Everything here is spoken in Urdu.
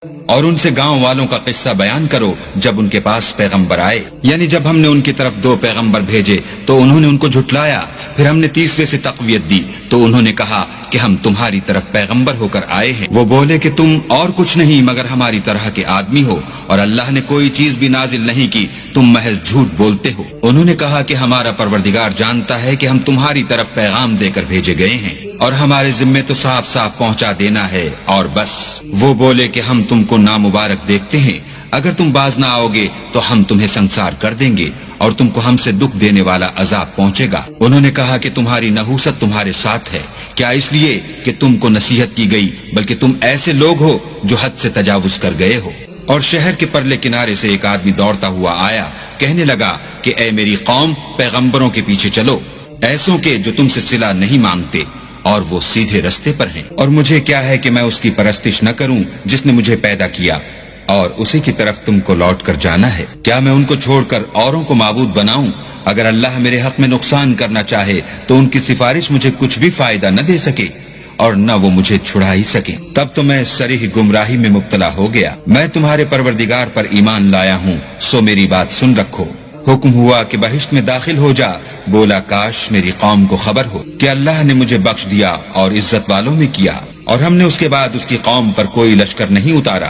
اور ان سے گاؤں والوں کا قصہ بیان کرو جب ان کے پاس پیغمبر آئے، یعنی جب ہم نے ان کی طرف 2 پیغمبر بھیجے تو انہوں نے ان کو جھٹلایا، پھر ہم نے تیسرے سے تقویت دی تو انہوں نے کہا کہ ہم تمہاری طرف پیغمبر ہو کر آئے ہیں۔ وہ بولے کہ تم اور کچھ نہیں مگر ہماری طرح کے آدمی ہو، اور اللہ نے کوئی چیز بھی نازل نہیں کی، تم محض جھوٹ بولتے ہو۔ انہوں نے کہا کہ ہمارا پروردگار جانتا ہے کہ ہم تمہاری طرف پیغام دے کر بھیجے گئے ہیں، اور ہمارے ذمے تو صاف صاف پہنچا دینا ہے اور بس۔ وہ بولے کہ ہم تم کو نامبارک دیکھتے ہیں، اگر تم باز نہ آؤ گے تو ہم تمہیں سنسار کر دیں گے اور تم کو ہم سے دکھ دینے والا عذاب پہنچے گا۔ انہوں نے کہا کہ تمہاری نحوست تمہارے ساتھ ہے، کیا اس لیے کہ تم کو نصیحت کی گئی، بلکہ تم ایسے لوگ ہو جو حد سے تجاوز کر گئے ہو۔ اور شہر کے پرلے کنارے سے ایک آدمی دوڑتا ہوا آیا، کہنے لگا کہ اے میری قوم، پیغمبروں کے پیچھے چلو، ایسوں کے جو تم سے صلہ نہیں مانگتے اور وہ سیدھے رستے پر ہیں۔ اور مجھے کیا ہے کہ میں اس کی پرستش نہ کروں جس نے مجھے پیدا کیا، اور اسی کی طرف تم کو لوٹ کر جانا ہے۔ کیا میں ان کو چھوڑ کر اوروں کو معبود بناؤں؟ اگر اللہ میرے حق میں نقصان کرنا چاہے تو ان کی سفارش مجھے کچھ بھی فائدہ نہ دے سکے اور نہ وہ مجھے چھڑا ہی سکے۔ تب تو میں صریح گمراہی میں مبتلا ہو گیا۔ میں تمہارے پروردگار پر ایمان لایا ہوں، سو میری بات سن رکھو۔ حکم ہوا کہ بہشت میں داخل ہو جا، بولا کاش میری قوم کو خبر ہو کہ اللہ نے مجھے بخش دیا اور عزت والوں میں کیا، اور ہم نے اس کے بعد اس کی قوم پر کوئی لشکر نہیں اتارا۔